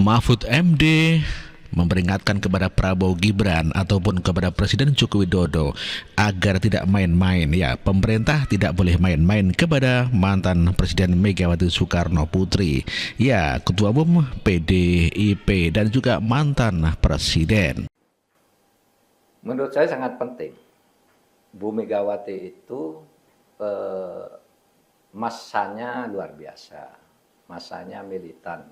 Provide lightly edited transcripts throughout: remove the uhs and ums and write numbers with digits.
Mahfud MD memperingatkan kepada Prabowo Gibran ataupun kepada Presiden Joko Widodo agar tidak main-main. Ya, pemerintah tidak boleh main-main kepada mantan Presiden Megawati Soekarno Putri. Ya, Ketua Umum PDIP dan juga mantan Presiden. Menurut saya sangat penting. Bu Megawati itu masanya luar biasa, masanya militan,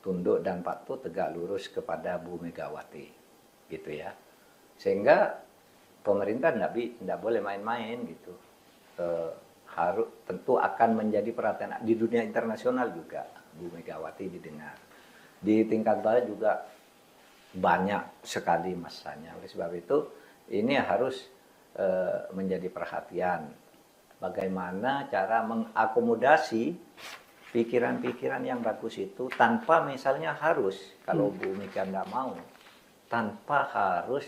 tunduk dan patuh tegak lurus kepada Bu Megawati, gitu ya. Sehingga pemerintah tidak boleh main-main gitu. Harus tentu akan menjadi perhatian di dunia internasional juga. Bu Megawati didengar. Di tingkat bawah juga banyak sekali masanya. Oleh sebab itu ini harus menjadi perhatian. Bagaimana cara mengakomodasi pikiran-pikiran yang bagus itu tanpa misalnya harus, kalau Bu Mega tidak mau, tanpa harus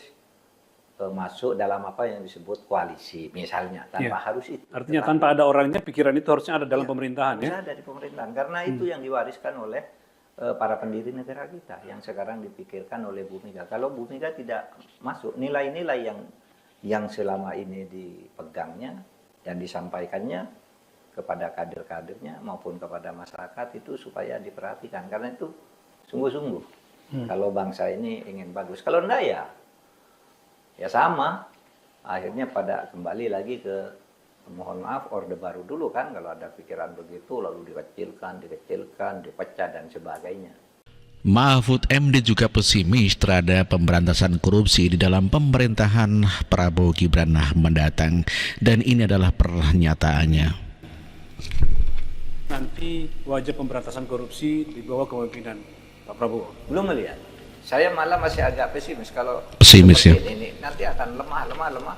masuk dalam apa yang disebut koalisi misalnya, tanpa harus itu. Artinya tanpa ada orangnya, pikiran itu harusnya ada dalam pemerintahan ya? Ada di pemerintahan, karena itu yang diwariskan oleh para pendiri negara kita yang sekarang dipikirkan oleh Bu Mega. Kalau Bu Mega tidak masuk, nilai-nilai yang selama ini dipegangnya dan disampaikannya kepada kader-kadernya maupun kepada masyarakat itu supaya diperhatikan, karena itu sungguh-sungguh kalau bangsa ini ingin bagus. Kalau enggak ya sama, akhirnya pada kembali lagi ke, mohon maaf, orde baru dulu kan, kalau ada pikiran begitu lalu dikecilkan, dipecah dan sebagainya. Mahfud MD juga pesimis terhadap pemberantasan korupsi di dalam pemerintahan Prabowo Gibran mendatang, dan ini adalah pernyataannya. Nanti wajah pemberantasan korupsi di bawah kepemimpinan Pak Prabowo. Belum melihat. Saya malah masih agak pesimis kalau pesimis ya. Ini nanti akan lemah.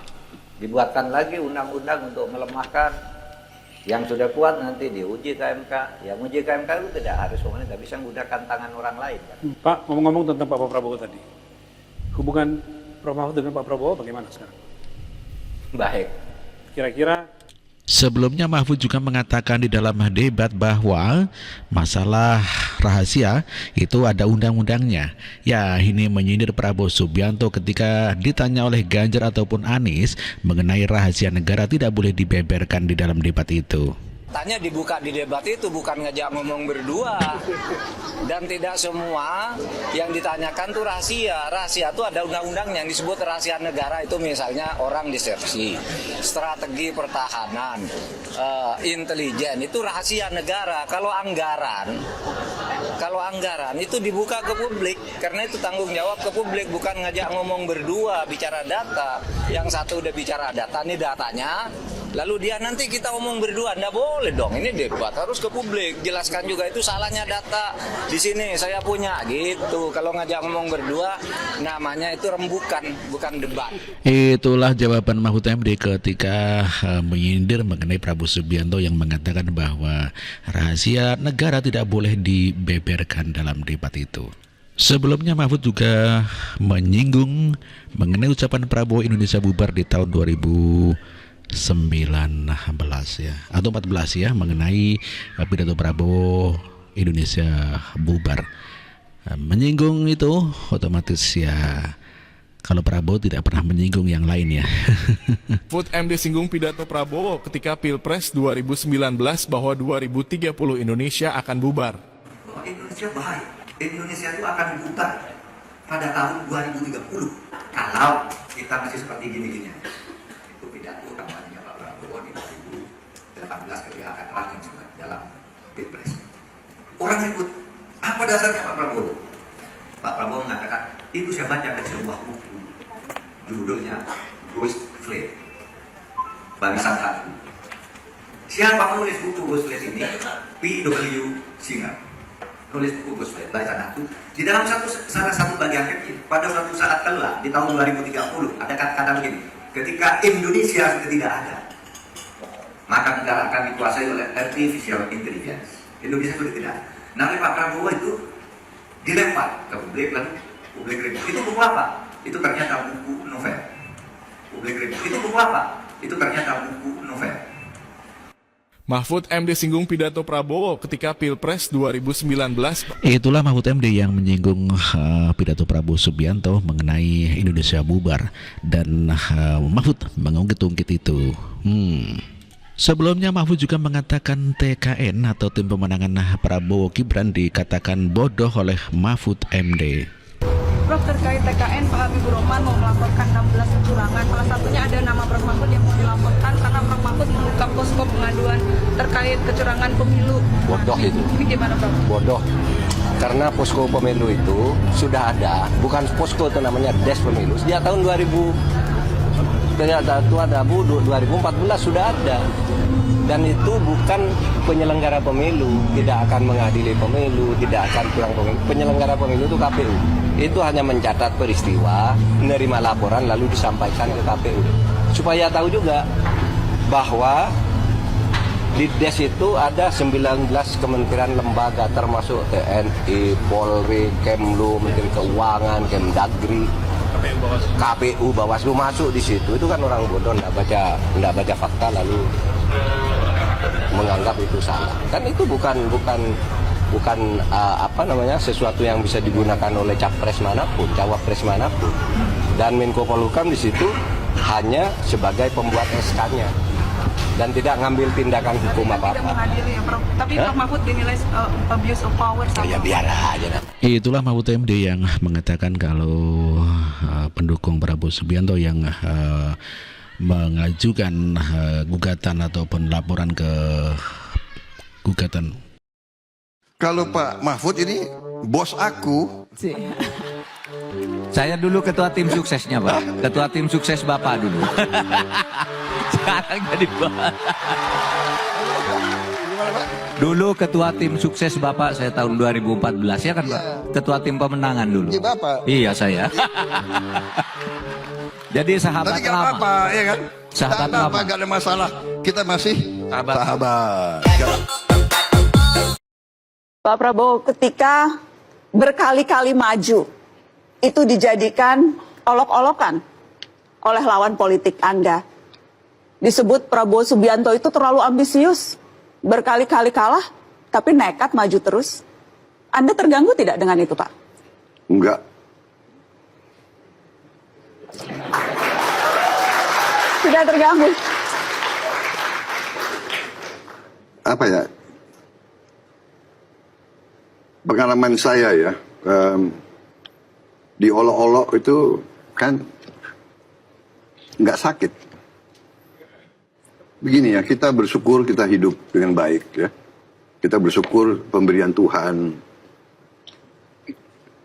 Dibuatkan lagi undang-undang untuk melemahkan. Yang sudah kuat nanti diuji ke MK. Yang uji ke MK itu tidak harus pemerintah, bisa menggunakan tangan orang lain. Kan? Pak, ngomong-ngomong tentang Pak Prabowo tadi, hubungan Prof. Mahfud dengan Pak Prabowo bagaimana sekarang? Baik. Kira-kira sebelumnya Mahfud juga mengatakan di dalam debat bahwa masalah rahasia itu ada undang-undangnya. Ya, ini menyindir Prabowo Subianto ketika ditanya oleh Ganjar ataupun Anies mengenai rahasia negara tidak boleh dibeberkan di dalam debat itu. Tanya dibuka di debat itu bukan ngajak ngomong berdua, dan tidak semua yang ditanyakan tuh rahasia. Rahasia itu ada undang-undang yang disebut rahasia negara, itu misalnya orang disepsi, strategi pertahanan, intelijen, itu rahasia negara. Kalau anggaran itu dibuka ke publik, karena itu tanggung jawab ke publik, bukan ngajak ngomong berdua bicara data. Yang satu udah bicara data, ini datanya, lalu dia nanti kita ngomong berdua, nggak boleh dong. Ini debat harus ke publik, jelaskan juga itu salahnya data di sini saya punya gitu. Kalau ngajak ngomong berdua, namanya itu rembukan, bukan debat. Itulah jawaban Mahfud MD ketika menyindir mengenai Prabowo Subianto yang mengatakan bahwa rahasia negara tidak boleh dibeberkan dalam debat itu. Sebelumnya Mahfud juga menyinggung mengenai ucapan Prabowo Indonesia bubar di tahun 2019 ya atau 14 ya, mengenai pidato Prabowo Indonesia bubar. Menyinggung itu otomatis ya, kalau Prabowo tidak pernah menyinggung yang lain ya. Mahfud MD singgung pidato Prabowo ketika Pilpres 2019 bahwa 2030 Indonesia akan bubar. Indonesia baik, Indonesia itu akan bubar pada tahun 2030 kalau kita masih seperti gini-gini. Itu pidato kampanye Pak Prabowo di 2018 ketika akan running dalam Pilpres. Orang ikut, apa dasarnya Pak Prabowo? Pak Prabowo mengatakan, itu saya baca di sebuah buku, judulnya Ghost Fleet, Barisan Satu. Siapa penulis buku Ghost Fleet ini? P.W. Singer. Nulis buku Ghost Fleet, Barisan Satu. Di dalam salah satu bagian kecil, pada suatu saat kelak di tahun 2030 ada kata-kata begini, ketika Indonesia sudah tidak ada, maka negara akan dikuasai oleh artificial intelligence. Indonesia sudah tidak ada. Nah, Pak Prabowo itu dilempar ke publik, lalu publik ribut. Itu buku apa? Itu ternyata buku novel. Publik ribut. Itu buku apa? Itu ternyata buku novel. Mahfud MD singgung pidato Prabowo ketika Pilpres 2019. Itulah Mahfud MD yang menyinggung pidato Prabowo Subianto mengenai Indonesia bubar, dan Mahfud mengungkit-ungkit itu. Sebelumnya Mahfud juga mengatakan TKN atau tim pemenangan Prabowo Gibran dikatakan bodoh oleh Mahfud MD. Prof, terkait TKN, Pak Habibur Rahman mau melaporkan 16 kecurangan. Salah satunya ada nama Prof Mahfud yang mau dilaporkan karena Prof Mahfud membuka posko pengaduan terkait kecurangan pemilu. Bodoh itu. Ini gimana, Prof? Bodoh. Karena posko pemilu itu sudah ada, bukan posko itu namanya des pemilu. Sejak tahun 2014 sudah ada. Dan itu bukan penyelenggara pemilu, tidak akan mengadili pemilu, tidak akan kurang pemilu. Penyelenggara pemilu itu KPU. Itu hanya mencatat peristiwa, menerima laporan lalu disampaikan ke KPU. Supaya tahu juga bahwa di DES itu ada 19 kementerian lembaga termasuk TNI, Polri, Kemlu, Menteri Keuangan, Kemdagri, KPU, Bawaslu masuk di situ. Itu kan orang bodoh enggak baca fakta lalu menganggap itu salah. Kan itu bukan sesuatu yang bisa digunakan oleh capres manapun, cawapres manapun. Dan Menko Polhukam di situ hanya sebagai pembuat SK-nya dan tidak ngambil tindakan hukum apa-apa. Tidak mengadili ya, Prof. Tapi Prof Mahfud dinilai abuse of power sama. Ya biar aja. Itulah Mahfud MD yang mengatakan kalau pendukung Prabowo Subianto yang mengajukan gugatan ataupun laporan ke gugatan. Kalau Pak Mahfud ini bos aku. Saya dulu ketua tim suksesnya, Pak. Ketua tim sukses Bapak dulu. Sekarang jadi Bapak. Dulu ketua tim sukses Bapak saya tahun 2014 ya kan, Pak? Ketua tim pemenangan dulu. Iya, Bapak. Iya, saya. Jadi sahabat Tapi gak lama. apa-apa, ya kan? Sahabat Gak apa-apa, lama. gak ada masalah. Kita masih sahabat. Pak Prabowo ketika berkali-kali maju itu dijadikan olok-olokan oleh lawan politik Anda. Disebut Prabowo Subianto itu terlalu ambisius, berkali-kali kalah, tapi nekat maju terus. Anda terganggu tidak dengan itu, Pak? Enggak. Tidak terganggu. Apa ya? Pengalaman saya ya, diolok-olok itu kan nggak sakit. Begini ya, kita bersyukur kita hidup dengan baik ya. Kita bersyukur pemberian Tuhan.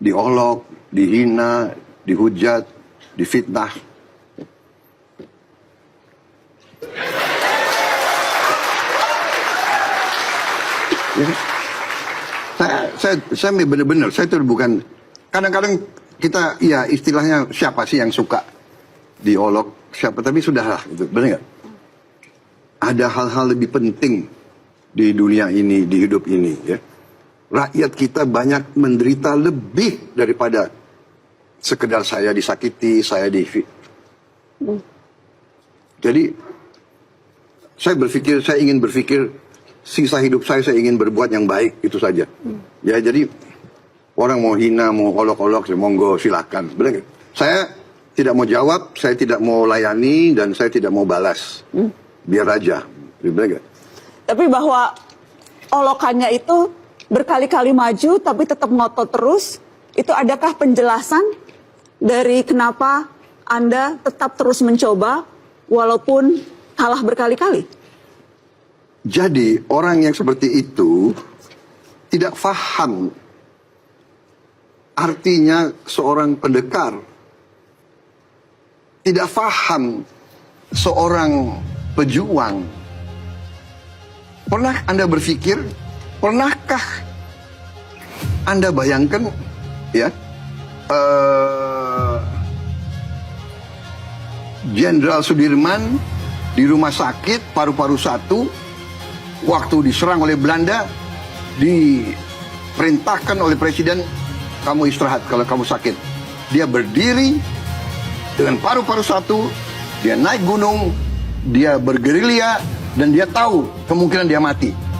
Diolok, dihina, dihujat, difitnah. Ya, saya benar-benar, saya itu bukan, kadang-kadang kita, ya istilahnya siapa sih yang suka diolok, siapa, tapi sudahlah, gitu, benar nggak? Ada hal-hal lebih penting di dunia ini, di hidup ini, ya. Rakyat kita banyak menderita lebih daripada sekedar saya disakiti, saya Jadi, saya ingin berpikir, sisa hidup saya ingin berbuat yang baik, itu saja. Ya, jadi orang mau hina, mau olok-olok, monggo silakan. Benar nggak? Saya tidak mau jawab, saya tidak mau layani, dan saya tidak mau balas. Biar aja. Benar nggak? Tapi bahwa olokannya itu berkali-kali maju, tapi tetap ngotot terus, itu adakah penjelasan dari kenapa Anda tetap terus mencoba, walaupun kalah berkali-kali? Jadi orang yang seperti itu tidak paham artinya seorang pendekar, tidak paham seorang pejuang. Pernah Anda berpikir, pernahkah Anda bayangkan ya, Jenderal Sudirman di rumah sakit paru-paru 1, waktu diserang oleh Belanda, diperintahkan oleh Presiden, kamu istirahat kalau kamu sakit. Dia berdiri dengan paru-paru 1, dia naik gunung, dia bergerilya, dan dia tahu kemungkinan dia mati.